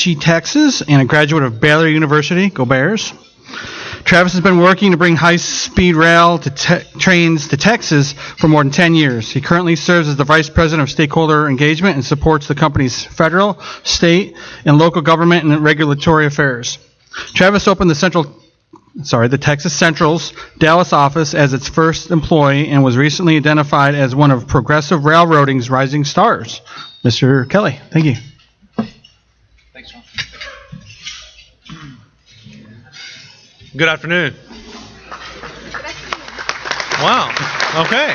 Ritchie, Texas, and a graduate of Baylor University. Go Bears. Travis has been working to bring high-speed rail trains to Texas for more than 10 years. He currently serves as the Vice President of Stakeholder Engagement and supports the company's federal, state, and local government and regulatory affairs. Travis opened the Texas Central's Dallas office as its first employee and was recently identified as one of progressive railroading's rising stars. Mr. Kelly, thank you. Thanks, John. Good afternoon. Wow. Okay.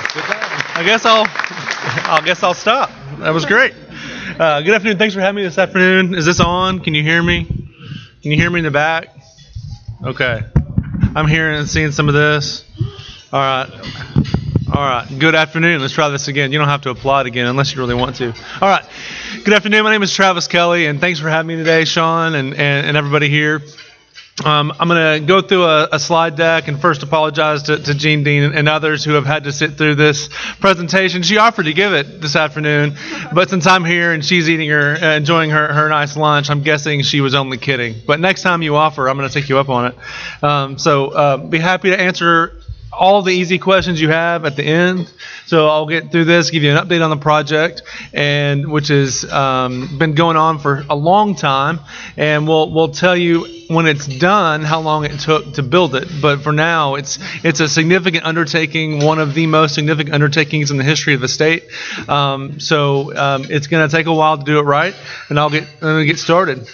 I guess I'll stop. That was great. Good afternoon. Thanks for having me this afternoon. Is this on? Can you hear me? Can you hear me in the back? Okay. I'm hearing and seeing some of this. All right. Good afternoon. Let's try this again. You don't have to applaud again unless you really want to. All right. Good afternoon. My name is Travis Kelly, and thanks for having me today, Sean, and everybody here. I'm going to go through a slide deck and first apologize to Jean Dean and others who have had to sit through this presentation. She offered to give it this afternoon, but since I'm here and she's enjoying her nice lunch, I'm guessing she was only kidding. But next time you offer, I'm going to take you up on it. So be happy to answer all the easy questions you have at the end. So I'll get through this, give you an update on the project, and which has been going on for a long time, and we'll tell you when it's done how long it took to build it. But for now, it's a significant undertaking, one of the most significant undertakings in the history of the state. So it's going to take a while to do it right, and I'm going to get started.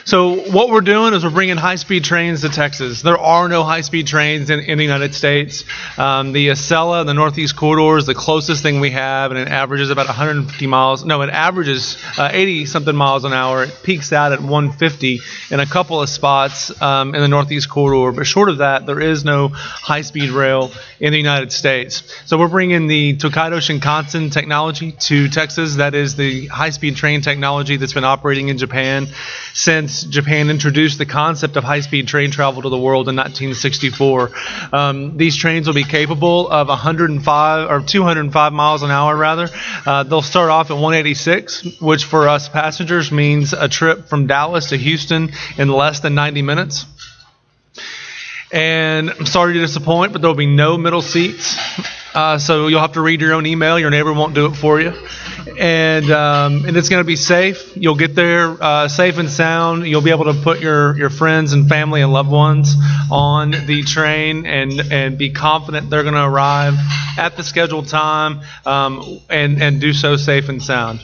So what we're doing is we're bringing high-speed trains to Texas. There are no high-speed trains in the United States. The Acela, the Northeast Corridor, is the closest thing we have, and it averages about 150 miles. No, it averages 80-something miles an hour. It peaks out at 150 in a couple of spots in the Northeast Corridor. But short of that, there is no high-speed rail in the United States. So we're bringing the Tokaido Shinkansen technology to Texas. That is the high-speed train technology that's been operating in Japan since Japan introduced the concept of high-speed train travel to the world in 1964. These trains will be capable of 105 or 205 miles an hour, rather. They'll start off at 186, which for us passengers means a trip from Dallas to Houston in less than 90 minutes. And I'm sorry to disappoint, but there will be no middle seats. So you'll have to read your own email. Your neighbor won't do it for you. And it's going to be safe. You'll get there safe and sound. You'll be able to put your friends and family and loved ones on the train and be confident they're going to arrive at the scheduled time and do so safe and sound.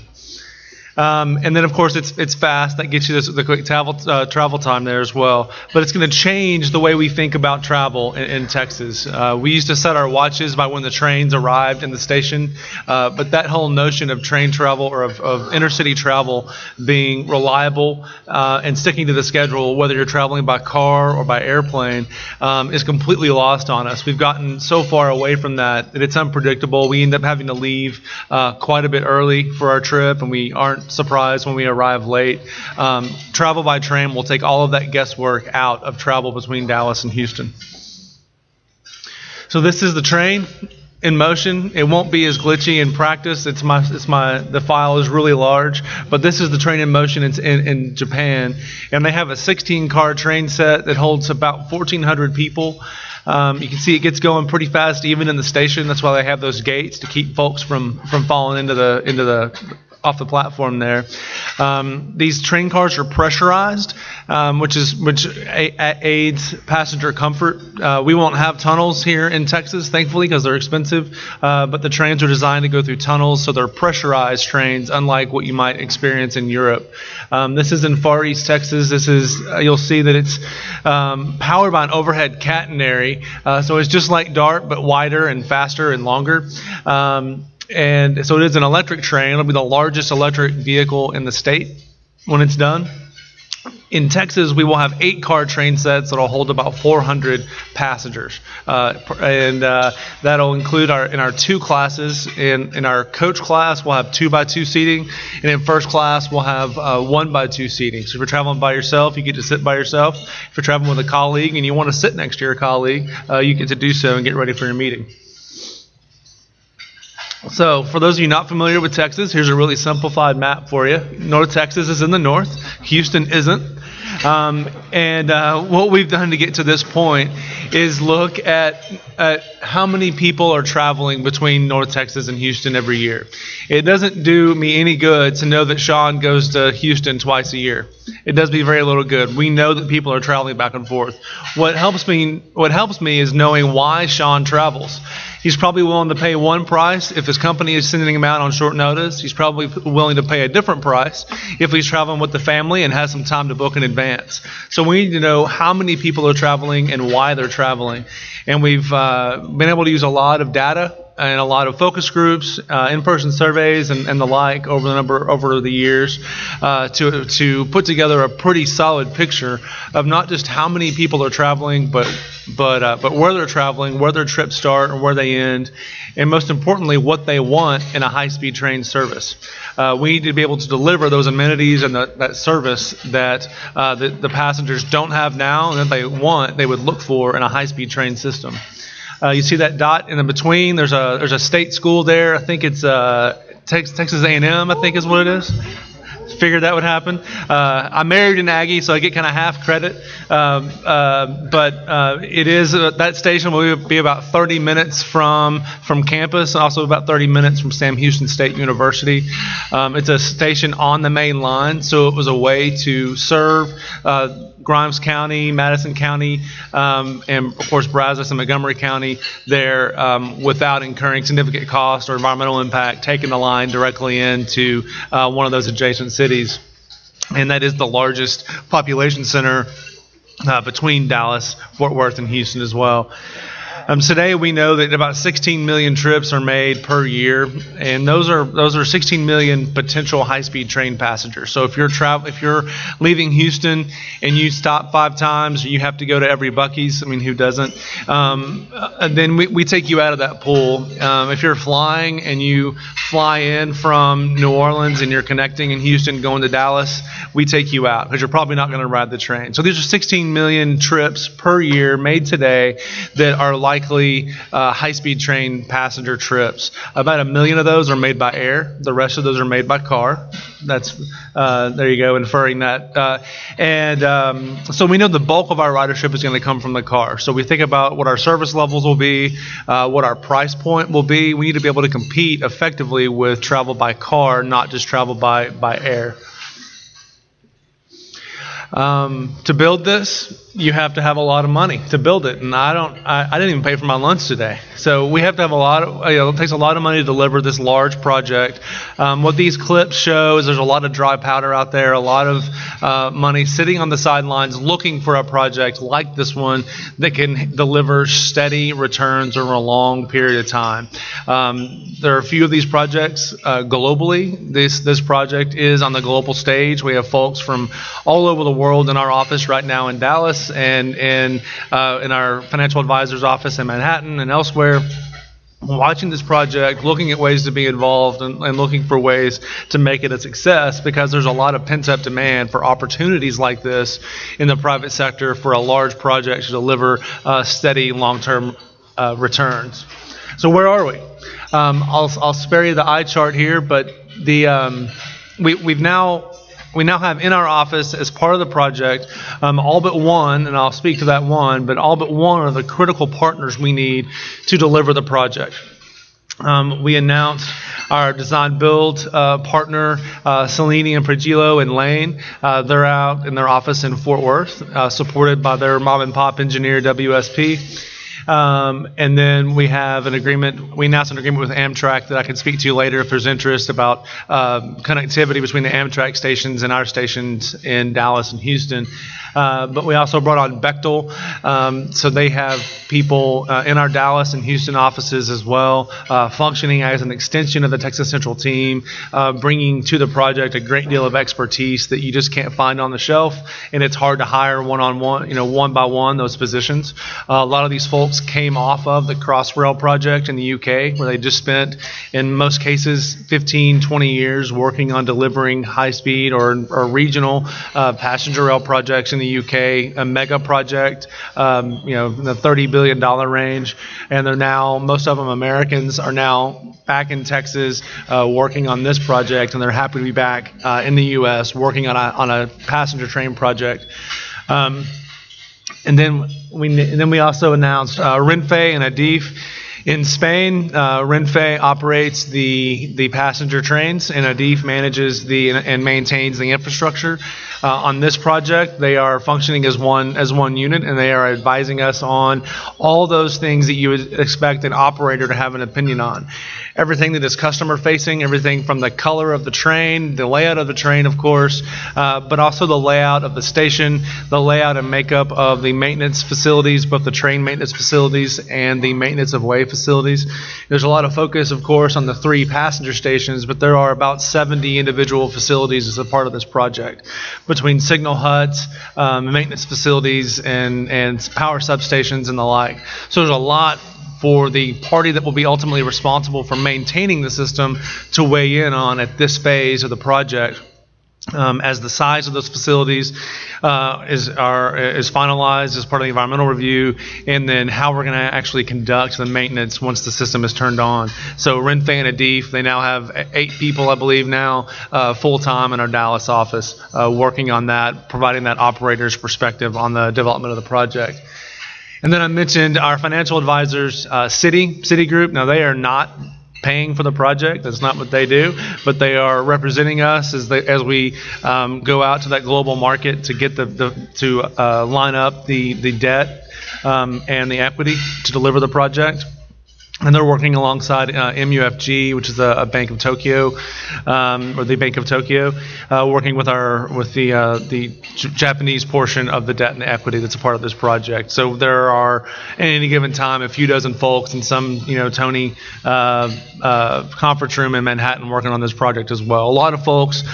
And then, of course, it's fast. That gets you the quick travel time there as well. But it's going to change the way we think about travel in Texas. We used to set our watches by when the trains arrived in the station. But that whole notion of train travel or of intercity travel being reliable and sticking to the schedule, whether you're traveling by car or by airplane, is completely lost on us. We've gotten so far away from that it's unpredictable. We end up having to leave quite a bit early for our trip, and we aren't surprised when we arrive late. Travel by train will take all of that guesswork out of travel between Dallas and Houston. So this is the train in motion. It won't be as glitchy in practice. The file is really large, but this is the train in motion. It's in Japan, and they have a 16-car train set that holds about 1,400 people. You can see it gets going pretty fast, even in the station. That's why they have those gates to keep folks from falling into the off the platform there. These train cars are pressurized, which aids passenger comfort. We won't have tunnels here in Texas, thankfully, because they're expensive. But the trains are designed to go through tunnels, so they're pressurized trains, unlike what you might experience in Europe. This is in Far East Texas. This is you'll see that it's powered by an overhead catenary, so it's just like DART, but wider and faster and longer. And so it is an electric train. It'll be the largest electric vehicle in the state when it's done. In Texas, we will have 8-car train sets that will hold about 400 passengers. And that'll include in our 2 classes. In our coach class, we'll have 2x2 seating. And in first class, we'll have 1x2 seating. So if you're traveling by yourself, you get to sit by yourself. If you're traveling with a colleague and you want to sit next to your colleague, you get to do so and get ready for your meeting. So for those of you not familiar with Texas, here's a really simplified map for you. North Texas is in the north. Houston isn't. What we've done to get to this point is look at how many people are traveling between North Texas and Houston every year. It doesn't do me any good to know that Sean goes to Houston twice a year. It does me very little good. We know that people are traveling back and forth. What helps me is knowing why Sean travels. He's probably willing to pay one price if his company is sending him out on short notice. He's probably willing to pay a different price if he's traveling with the family and has some time to book in advance. So we need to know how many people are traveling and why they're traveling. And we've been able to use a lot of data and a lot of focus groups, in-person surveys, and the like over the years to put together a pretty solid picture of not just how many people are traveling, but where they're traveling, where their trips start and where they end, and most importantly, what they want in a high-speed train service. We need to be able to deliver those amenities and that service that the passengers don't have now and that they would look for in a high-speed train system. You see that dot in the between? There's a state school there. I think it's Texas A&M, I think is what it is. Figured that would happen. I married an Aggie, so I get kind of half credit. But it is that station will be about 30 minutes from campus, also about 30 minutes from Sam Houston State University. It's a station on the main line, so it was a way to serve Grimes County, Madison County, and of course Brazos and Montgomery County there without incurring significant cost or environmental impact, taking the line directly into one of those adjacent cities. And that is the largest population center between Dallas, Fort Worth, and Houston as well. Today we know that about 16 million trips are made per year, and those are 16 million potential high-speed train passengers. So if you're leaving Houston and you stop 5 times, you have to go to every Buc-ee's. I mean, who doesn't? Then we take you out of that pool. If you're flying and you fly in from New Orleans and you're connecting in Houston going to Dallas, we take you out because you're probably not going to ride the train. So these are 16 million trips per year made today that are likely high-speed train passenger trips. About 1 million of those are made by air. The rest of those are made by car. That's there you go, inferring that. So we know the bulk of our ridership is going to come from the car. So we think about what our service levels will be, what our price point will be. We need to be able to compete effectively with travel by car, not just travel by air. To build this, you have to have a lot of money to build it, and I didn't even pay for my lunch today. So we have to have it takes a lot of money to deliver this large project. What these clips show is there's a lot of dry powder out there, a lot of money sitting on the sidelines looking for a project like this one that can deliver steady returns over a long period of time. There are a few of these projects globally. This project is on the global stage. We have folks from all over the world in our office right now in Dallas and in our financial advisor's office in Manhattan and elsewhere, watching this project, looking at ways to be involved and looking for ways to make it a success, because there's a lot of pent-up demand for opportunities like this in the private sector for a large project to deliver steady long-term returns. So where are we? I'll spare you the eye chart here, but we now have in our office, as part of the project, all but one, and I'll speak to that one, but all but one of the critical partners we need to deliver the project. We announced our design build partner, Cellini and Prigilo and Lane. They're out in their office in Fort Worth, supported by their mom and pop engineer, WSP. And then we announced an agreement with Amtrak that I can speak to you later if there's interest about connectivity between the Amtrak stations and our stations in Dallas and Houston. But we also brought on Bechtel, so they have people in our Dallas and Houston offices as well, functioning as an extension of the Texas Central team, bringing to the project a great deal of expertise that you just can't find on the shelf, and it's hard to hire one-on-one, one by one, those positions. A lot of these folks folks came off of the Crossrail project in the UK, where they just spent, in most cases, 15, 20 years working on delivering high-speed or regional passenger rail projects in the UK, a mega project, in the $30 billion range. And they're now, most of them Americans, are now back in Texas working on this project, and they're happy to be back in the U.S. working on a passenger train project. And then we also announced Renfe and Adif in Spain. Renfe operates the passenger trains, and Adif manages and maintains the infrastructure. On this project, they are functioning as one unit, and they are advising us on all those things that you would expect an operator to have an opinion on. Everything that is customer facing, everything from the color of the train, the layout of the train, of course, but also the layout of the station, the layout and makeup of the maintenance facilities, both the train maintenance facilities and the maintenance of way facilities. There's a lot of focus, of course, on the 3 passenger stations, but there are about 70 individual facilities as a part of this project, between signal huts, maintenance facilities, and power substations and the like. So there's a lot for the party that will be ultimately responsible for maintaining the system to weigh in on at this phase of the project, as the size of those facilities is finalized as part of the environmental review, and then how we're going to actually conduct the maintenance once the system is turned on. So Renfe and Adif, they now have 8 people, I believe now, full-time in our Dallas office working on that, providing that operator's perspective on the development of the project. And then I mentioned our financial advisors, Citigroup. Now, they are not paying for the project. That's not what they do, but they are representing us as we go out to that global market to get to line up the debt and the equity to deliver the project. And they're working alongside MUFG, which is a Bank of Tokyo, or the Bank of Tokyo, working with the Japanese portion of the debt and the equity that's a part of this project. So there are, at any given time, a few dozen folks in some, Tony conference room in Manhattan working on this project as well. A lot of folks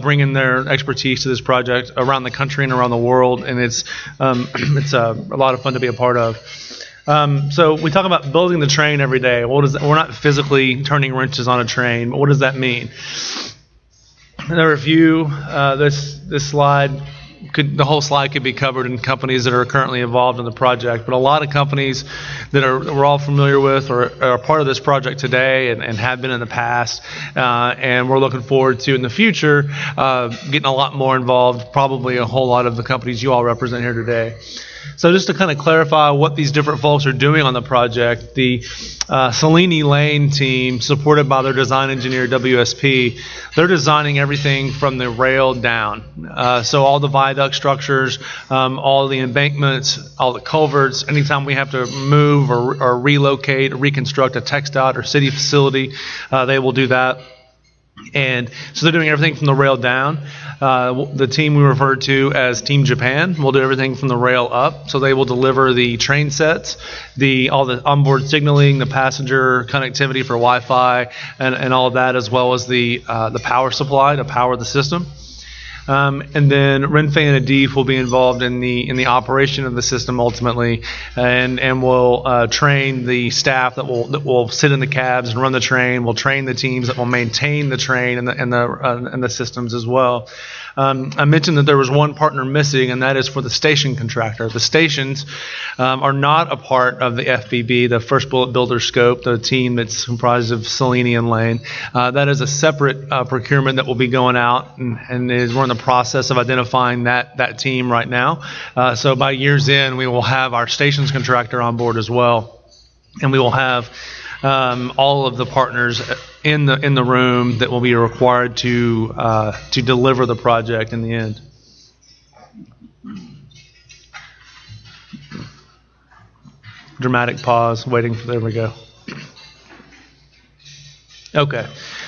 bringing their expertise to this project around the country and around the world, and it's a lot of fun to be a part of. So we talk about building the train every day. We're not physically turning wrenches on a train, but what does that mean? There are a few. This slide the whole slide could be covered in companies that are currently involved in the project, but a lot of companies that we're all familiar with or are part of this project today and have been in the past, and we're looking forward to in the future getting a lot more involved. Probably a whole lot of the companies you all represent here today. So just to kind of clarify what these different folks are doing on the project, the Salini Lane team, supported by their design engineer, WSP, they're designing everything from the rail down. So all the viaduct structures, all the embankments, all the culverts, anytime we have to move or relocate or reconstruct a TxDOT or city facility, they will do that. And so they're doing everything from the rail down. The team we refer to as Team Japan will do everything from the rail up. So they will deliver the train sets, all the onboard signaling, the passenger connectivity for Wi-Fi, and all of that, as well as the power supply to power the system. And then Renfe and Adif will be involved in the operation of the system ultimately, and will train the staff that will sit in the cabs and run the train. Will train the teams that will maintain the train and the systems as well. I mentioned that there was one partner missing, and that is for the station contractor. The stations are not a part of the FBB, the First Bullet Builder Scope, the team that's comprised of Salini and Lane. That is a separate procurement that will be going out, and we're in the process of identifying that team right now. So by year's end, we will have our stations contractor on board as well, and we will have all of the partners in the room that will be required to deliver the project in the end. Dramatic pause, waiting for, there we go. Okay,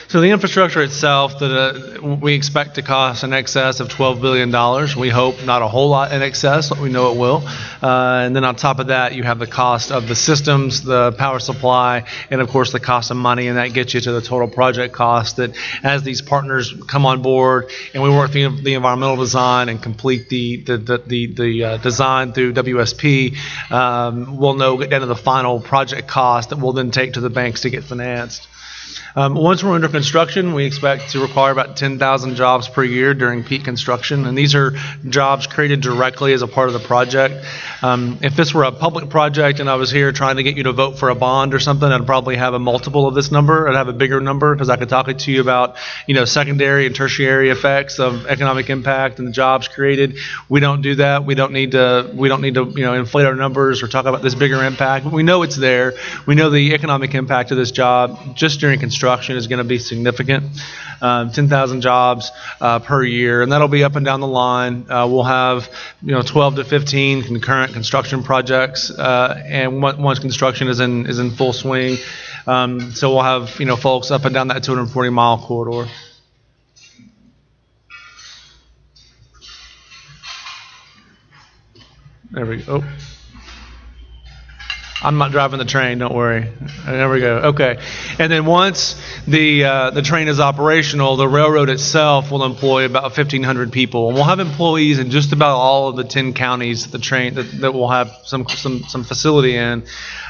So the infrastructure itself that we expect to cost in excess of $12 billion. We hope not a whole lot in excess, but we know it will. And then on top of that, you have the cost of the systems, the power supply, and of course the cost of money, and that gets you to the total project cost that as these partners come on board and we work through the environmental design and complete the design through WSP, we'll know get down to the final project cost that we'll then take to the banks to get financed. Once we're under construction, we expect to require about 10,000 jobs per year during peak construction, and these are jobs created directly as a part of the project. If this were a public project and I was here trying to get you to vote for a bond or something, I'd probably have a multiple of this number. I'd have a bigger number because I could talk to you about, secondary and tertiary effects of economic impact and the jobs created. We don't do that. We don't need to inflate our numbers or talk about this bigger impact. But we know it's there. We know the economic impact of this job just during construction is going to be significant. 10,000 jobs per year, and that'll be up and down the line. We'll have 12 to 15 concurrent construction projects, and once construction is in full swing, so we'll have folks up and down that 240-mile corridor. There we go. I'm not driving the train, don't worry. There we go. Okay. And then once the train is operational, the railroad itself will employ about 1,500 people. And we'll have employees in just about all of the 10 counties that will have some facility in.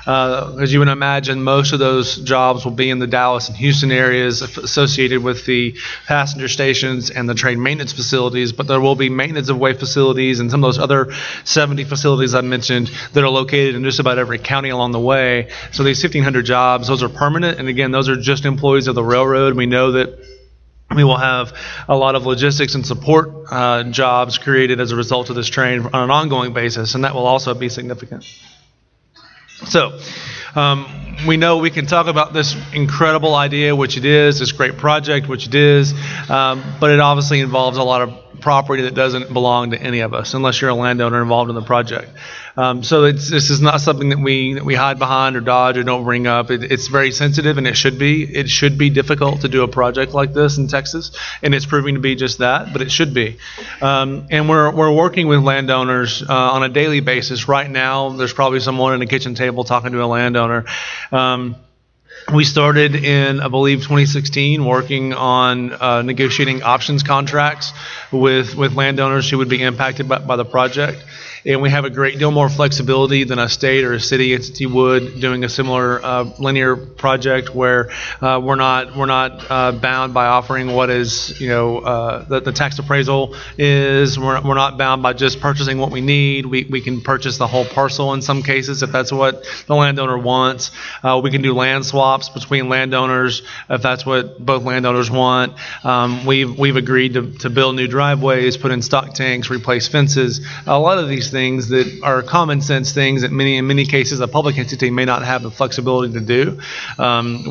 As you would imagine, most of those jobs will be in the Dallas and Houston areas associated with the passenger stations and the train maintenance facilities, but there will be maintenance of way facilities and some of those other 70 facilities I mentioned that are located in just about every county along the way. So these 1,500 jobs, those are permanent, and again, those are just employees of the railroad. We know that we will have a lot of logistics and support jobs created as a result of this train on an ongoing basis, and that will also be significant. So we know we can talk about this incredible idea, which it is, this great project, which it is, but it obviously involves a lot of property that doesn't belong to any of us unless you're a landowner involved in the project. So this is not something that we hide behind or dodge or don't bring up. It's very sensitive, and it should be. It should be difficult to do a project like this in Texas, and it's proving to be just that, but it should be. And we're working with landowners on a daily basis. Right now, there's probably someone at a kitchen table talking to a landowner. We started in, I believe, 2016, working on negotiating options contracts with landowners who would be impacted by the project. And we have a great deal more flexibility than a state or a city entity would doing a similar linear project where we're not bound by offering what is the tax appraisal is. We're not bound by just purchasing what we need. We can purchase the whole parcel in some cases if that's what the landowner wants. We can do land swaps between landowners if that's what both landowners want. We've agreed to build new driveways, put in stock tanks, replace fences. A lot of these things that are common sense things that in many cases a public entity may not have the flexibility to do.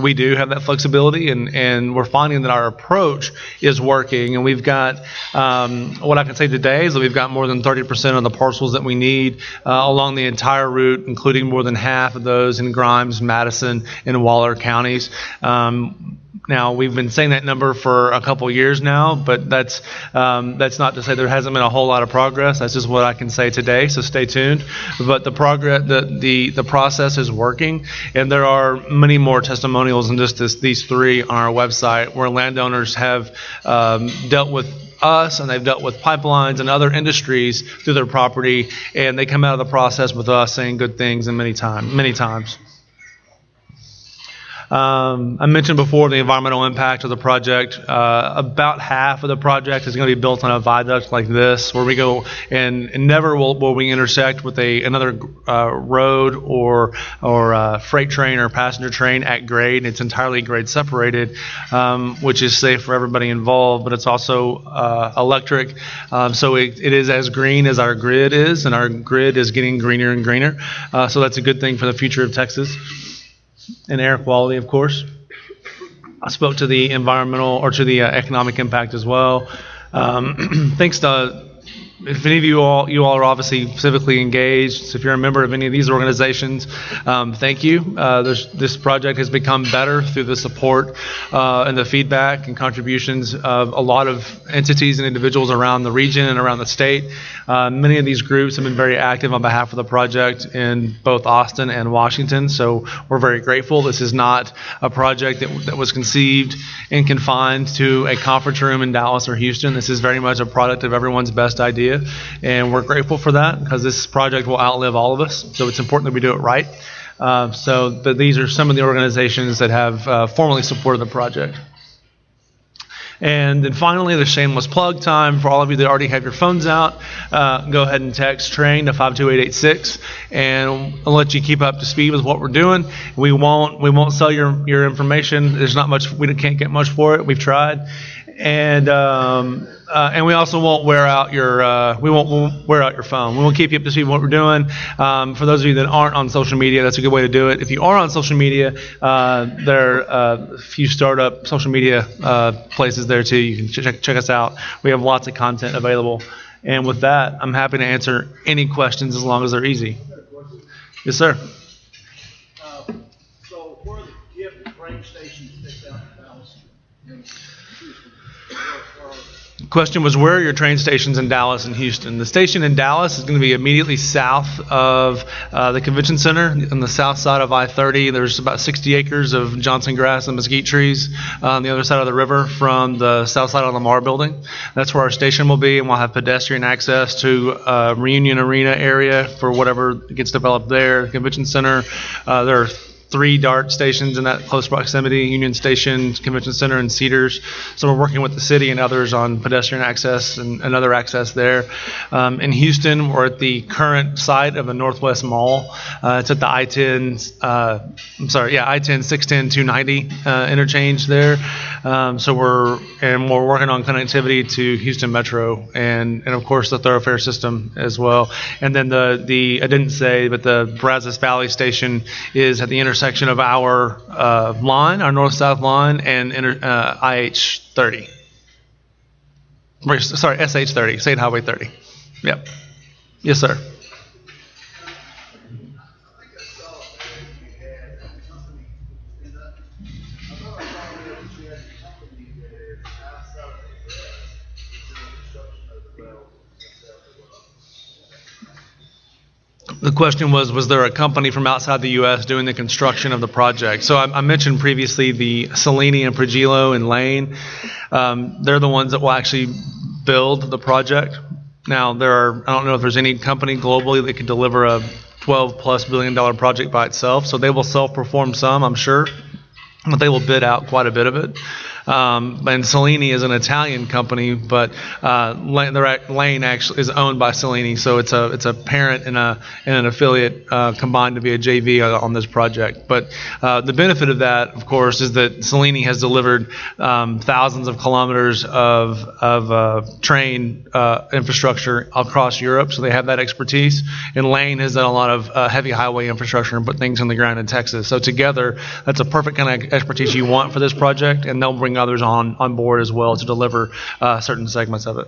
We do have that flexibility, and we're finding that our approach is working. And we've got what I can say today is that we've got more than 30% of the parcels that we need along the entire route, including more than half of those in Grimes, Madison, and Waller counties. Now, we've been saying that number for a couple years now, but that's not to say there hasn't been a whole lot of progress. That's just what I can say today, so stay tuned. But the progress, the process is working, and there are many more testimonials than just these three on our website where landowners have dealt with us, and they've dealt with pipelines and other industries through their property, and they come out of the process with us saying good things and many times. I mentioned before the environmental impact of the project. About half of the project is going to be built on a viaduct like this, where we go and never will we intersect with another road or freight train or passenger train at grade. It's entirely grade separated, which is safe for everybody involved, but it's also electric. So it is as green as our grid is, and our grid is getting greener and greener. So that's a good thing for the future of Texas. And air quality, of course. I spoke to the environmental or to the economic impact as well. Thanks to if any of you all are obviously civically engaged, so if you're a member of any of these organizations, thank you. This project has become better through the support and the feedback and contributions of a lot of entities and individuals around the region and around the state. Many of these groups have been very active on behalf of the project in both Austin and Washington, so we're very grateful. This is not a project that was conceived and confined to a conference room in Dallas or Houston. This is very much a product of everyone's best idea, and we're grateful for that because this project will outlive all of us, so it's important that we do it right. These are some of the organizations that have formally supported the project. And then finally, the shameless plug time for all of you that already have your phones out. Go ahead and text TRAIN to 52886, and I'll let you keep up to speed with what we're doing. We won't sell your information. There's not much. We can't get much for it. We've tried, and we also won't wear out your phone. We will keep you up to speed with what we're doing. For those of you that aren't on social media, that's a good way to do it. If you are on social media, there are a few startup social media places there too. You can check us out. We have lots of content available. And with that, I'm happy to answer any questions as long as they're easy. Yes, sir. So where are the gift train stations picked out in Dallas and Houston? The question was, where are your train stations in Dallas and Houston? The station in Dallas is going to be immediately south of the convention center on the south side of I-30. There's about 60 acres of Johnson grass and mesquite trees on the other side of the river from the south side of the Lamar building. That's where our station will be, and we'll have pedestrian access to Reunion Arena area for whatever gets developed there. The convention center, there are 3 DART stations in that close proximity: Union Station, Convention Center, and Cedars. So we're working with the city and others on pedestrian access and other access there. In Houston, we're at the current site of the Northwest Mall. It's at the I-10, I-10, 610, 290 interchange there. So we're working on connectivity to Houston Metro and of course the thoroughfare system as well. And then the I didn't say, but the Brazos Valley station is at the intersection of our line, our north-south line, and IH30. Sorry, SH30, State Highway 30. Yep. Yes, sir. The question was there a company from outside the U.S. doing the construction of the project? So I mentioned previously the Cellini and Prigilo and Lane. They're the ones that will actually build the project. Now, I don't know if there's any company globally that can deliver a $12+ billion project by itself. So they will self-perform some, I'm sure, but they will bid out quite a bit of it. And Cellini is an Italian company, but Lane actually is owned by Cellini, so it's a parent and an affiliate combined to be a JV on this project. But the benefit of that, of course, is that Cellini has delivered thousands of kilometers of train infrastructure across Europe, so they have that expertise. And Lane has done a lot of heavy highway infrastructure and put things on the ground in Texas. So together, that's a perfect kind of expertise you want for this project, and they'll bring others on board as well to deliver certain segments of it.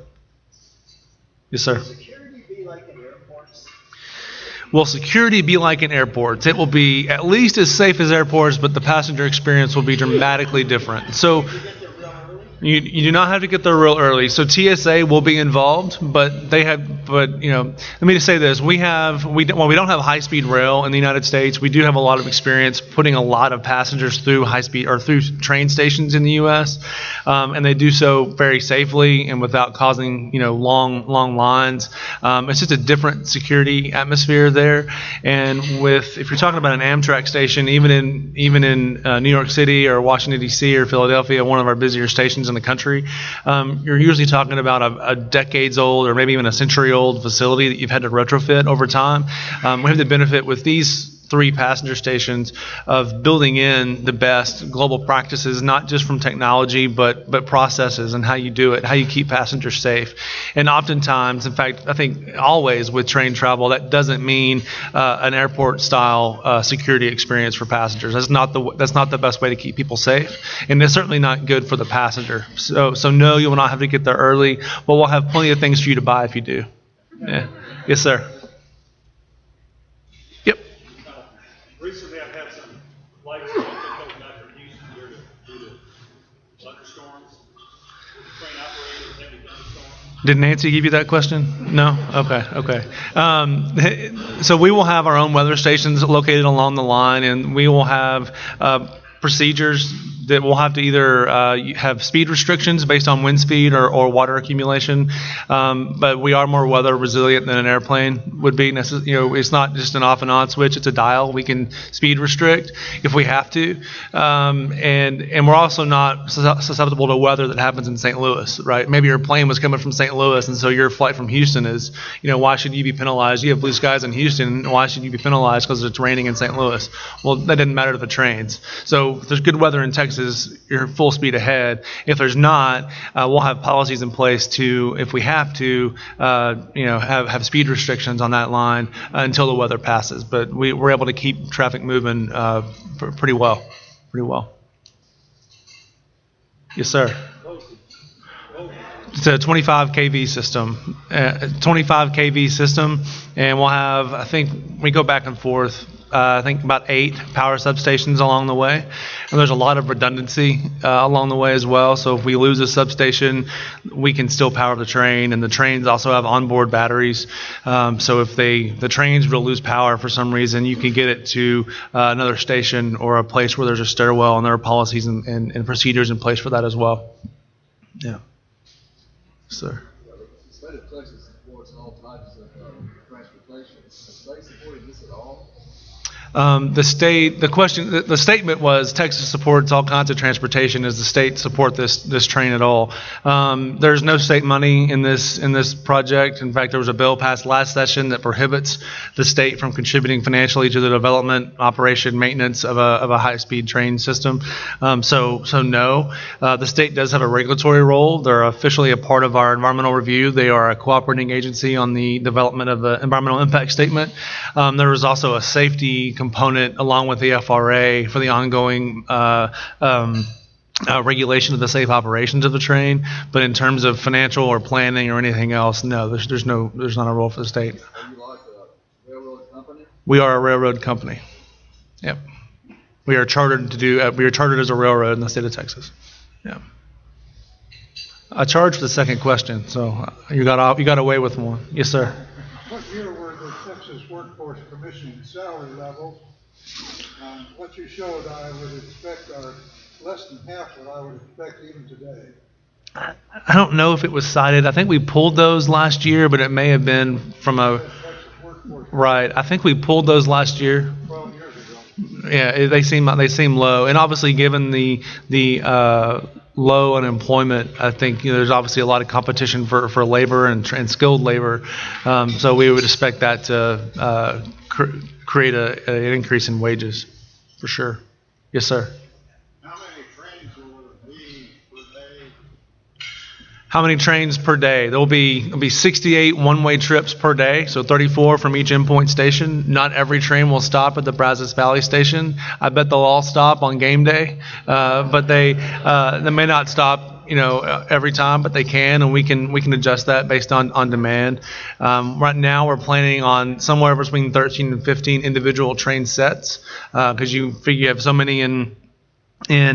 Yes, sir. Will security be like in airports? Will security be like in airports? It will be at least as safe as airports, but the passenger experience will be dramatically different. So you do not have to get there real early. So TSA will be involved, but let me just say this: we don't have high-speed rail in the United States. We do have a lot of experience putting a lot of passengers through high-speed or through train stations in the U.S., and they do so very safely and without causing long lines. It's just a different security atmosphere there. And if you're talking about an Amtrak station, even in New York City or Washington D.C. or Philadelphia, one of our busier stations in the country, you're usually talking about a decades old or maybe even a century old facility that you've had to retrofit over time. We have the benefit with these 3 passenger stations of building in the best global practices, not just from technology, but processes and how you do it, how you keep passengers safe. And oftentimes, in fact, I think always with train travel, that doesn't mean an airport style security experience for passengers. That's not the best way to keep people safe, and it's certainly not good for the passenger. So no, you will not have to get there early, but we'll have plenty of things for you to buy if you do. Yeah. Yes, sir. Yep. Recently, I've had some lights taken back from Houston due to thunderstorms. Train operators, heavy thunderstorms. Did Nancy give you that question? No? Okay. So we will have our own weather stations located along the line, and we will have procedures that we'll have to either have speed restrictions based on wind speed or water accumulation. But we are more weather resilient than an airplane would be. It's not just an off and on switch; it's a dial. We can speed restrict if we have to, and we're also not susceptible to weather that happens in St. Louis, right? Maybe your plane was coming from St. Louis, and so your flight from Houston is, why should you be penalized? You have blue skies in Houston. Why should you be penalized because it's raining in St. Louis? Well, that didn't matter to the trains. So if there's good weather in Texas, you're full speed ahead. If there's not, we'll have policies in place to, if we have to, have speed restrictions on that line until the weather passes. But we're able to keep traffic moving pretty well. Yes, sir. It's a 25 kV system. 25 kV system, and we'll have, I think, we go back and forth. I think about 8 power substations along the way. And there's a lot of redundancy along the way as well. So if we lose a substation, we can still power the train. And the trains also have onboard batteries. So if the trains will lose power for some reason, you can get it to another station or a place where there's a stairwell, and there are policies and procedures in place for that as well. Yeah. Sir. The state of Texas supports all types of transportation. Is the state supporting this at all? The statement was Texas supports all kinds of transportation. Does the state support this train at all? There's no state money in this project. In fact, there was a bill passed last session that prohibits the state from contributing financially to the development, operation, maintenance of a high-speed train system. So no. The state does have a regulatory role. They're officially a part of our environmental review. They are a cooperating agency on the development of the environmental impact statement. There was also a safety component along with the FRA for the ongoing regulation of the safe operations of the train. But in terms of financial or planning or anything else, no, there's not a role for the state. Are you like a railroad company? We are a railroad company. Yep. We are chartered as a railroad in the state of Texas. Yeah. I charged the second question, so you got away with one. Yes, sir. What year were the Texas Workforce Commission salary levels? What you showed, I would expect, are less than half what I would expect even today. I don't know if it was cited. I think we pulled those last year, but it may have been from a Texas Workforce right. I think we pulled those last year. 12 years ago. Yeah, they seem low, and obviously given the low unemployment, I think there's obviously a lot of competition for labor and skilled labor. So we would expect that to create an increase in wages, for sure. Yes, sir. How many trains will it be per day? How many trains per day? There'll be 68 one-way trips per day, so 34 from each endpoint station. Not every train will stop at the Brazos Valley station. I bet they'll all stop on game day, but they may not stop every time, but they can, and we can adjust that based on demand. Right now, we're planning on somewhere between 13 and 15 individual train sets, because you figure you have so many in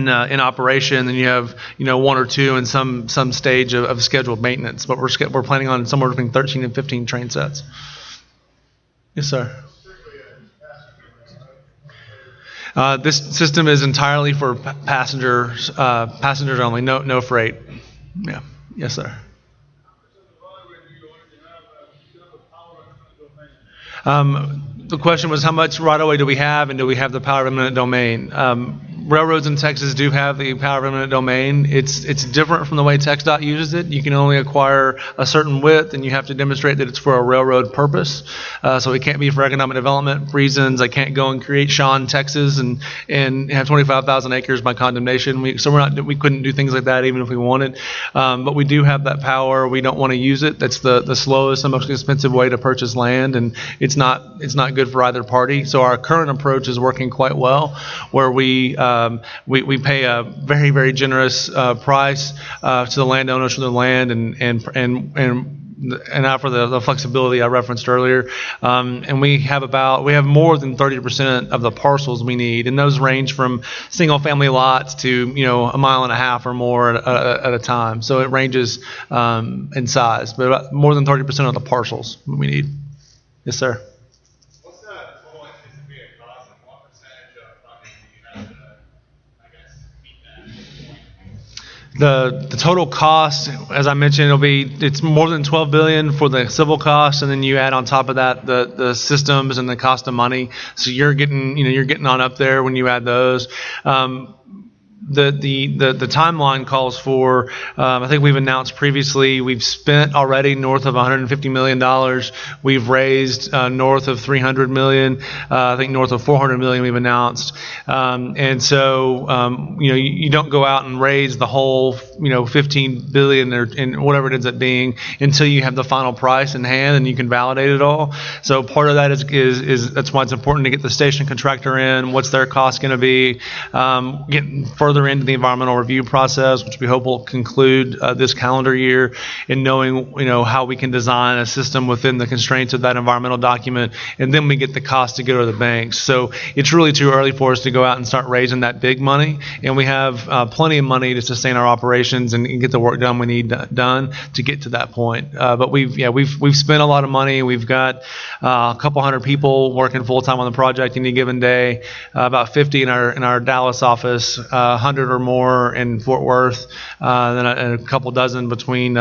operation, and you have 1 or 2 in some stage of scheduled maintenance. But we're planning on somewhere between 13 and 15 train sets. Yes, sir. This system is entirely for passengers only, no freight. Yeah. Yes, sir. The question was, how much right-of-way do we have, and do we have the power of eminent domain? Railroads in Texas do have the power of eminent domain. It's different from the way TxDOT uses it. You can only acquire a certain width, and you have to demonstrate that it's for a railroad purpose. So it can't be for economic development reasons. I can't go and create Shawn, Texas, and have 25,000 acres by condemnation. We couldn't do things like that even if we wanted. But we do have that power. We don't want to use it. That's the slowest and most expensive way to purchase land, and it's not good for either party. So our current approach is working quite well, where we pay a very, very generous price to the landowners for the land, and and offer the flexibility I referenced earlier. And we have more than 30% of the parcels we need, and those range from single family lots to a mile and a half or more at a time. So it ranges in size, but about more than 30% of the parcels we need. Yes, sir. What's the total anticipated cost, and what percentage of funding do you have to, I guess, meet that at this point? The total cost, as I mentioned, it's more than $12 billion for the civil costs, and then you add on top of that the systems and the cost of money. So you're getting on up there when you add those. The timeline calls for, I think we've announced previously, we've spent already north of $150 million. We've raised north of $300 million. I think north of $400 million we've announced. And so, you don't go out and raise the whole, $15 billion or whatever it ends up being until you have the final price in hand and you can validate it all. So part of that is that's why it's important to get the station contractor in. What's their cost going to be? Getting further into the environmental review process, which we hope will conclude this calendar year, and knowing how we can design a system within the constraints of that environmental document, and then we get the cost to go to the banks. So it's really too early for us to go out and start raising that big money, and we have plenty of money to sustain our operations and get the work done we need done to get to that point. But we've spent a lot of money. We've got a couple hundred people working full time on the project any given day, about 50 in our Dallas office, 100 or more in Fort Worth, then a couple dozen between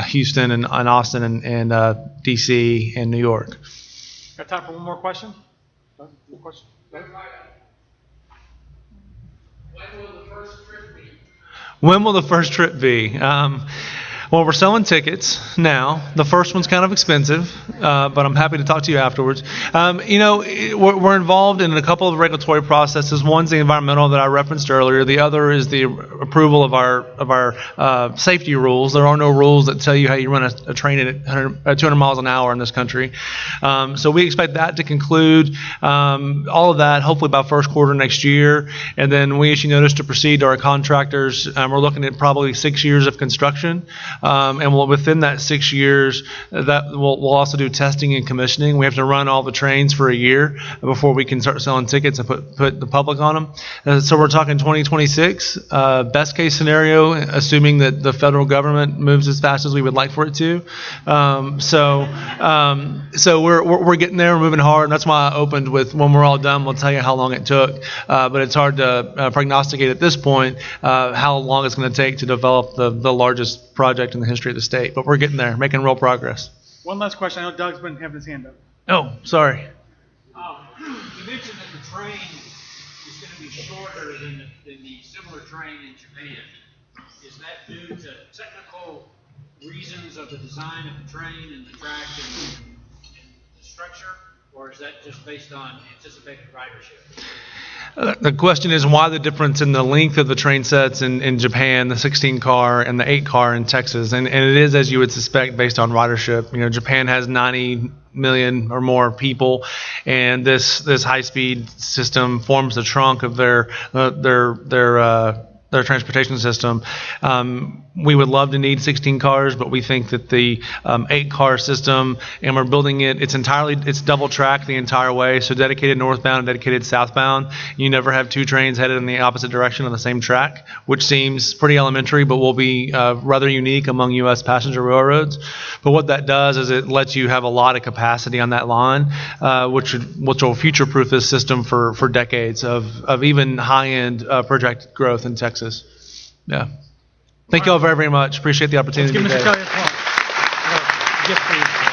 Houston and Austin and DC and New York. Got time for one more question? One more question? When will the first trip be? Well, we're selling tickets now. The first one's kind of expensive, but I'm happy to talk to you afterwards. We're involved in a couple of regulatory processes. One's the environmental that I referenced earlier. The other is the approval of our safety rules. There are no rules that tell you how you run a train at 200 miles an hour in this country. So we expect that to conclude all of that, hopefully by first quarter next year. And then we issue notice to proceed to our contractors. We're looking at probably 6 years of construction. And within that 6 years, that we'll also do testing and commissioning. We have to run all the trains for a year before we can start selling tickets and put the public on them. So we're talking 2026. Best case scenario, assuming that the federal government moves as fast as we would like for it to. So we're getting there. We're moving hard. And that's why I opened with, when we're all done, we'll tell you how long it took. But it's hard to prognosticate at this point how long it's going to take to develop the largest project in the history of the state, but we're getting there, making real progress. One last question. I know Doug's been having his hand up. Oh, sorry. You mentioned that the train is going to be shorter than the similar train in Japan. Is that due to technical reasons of the design of the train and the track and the structure, or is that just based on anticipated ridership? The question is why the difference in the length of the train sets in Japan, the 16 car and the 8 car in Texas, and it is as you would suspect based on ridership. Japan has 90 million or more people, and this high speed system forms the trunk of their transportation system. We would love to need 16 cars, but we think that the 8-car system, and we're building it's double track the entire way, so dedicated northbound and dedicated southbound. You never have two trains headed in the opposite direction on the same track, which seems pretty elementary, but will be rather unique among U.S. passenger railroads. But what that does is it lets you have a lot of capacity on that line, which will future-proof this system for decades of even high-end projected growth in Texas. Yeah. Thank you all very, very much. Appreciate the opportunity Let's give today. Mr. Kelly a applause. Gift for you.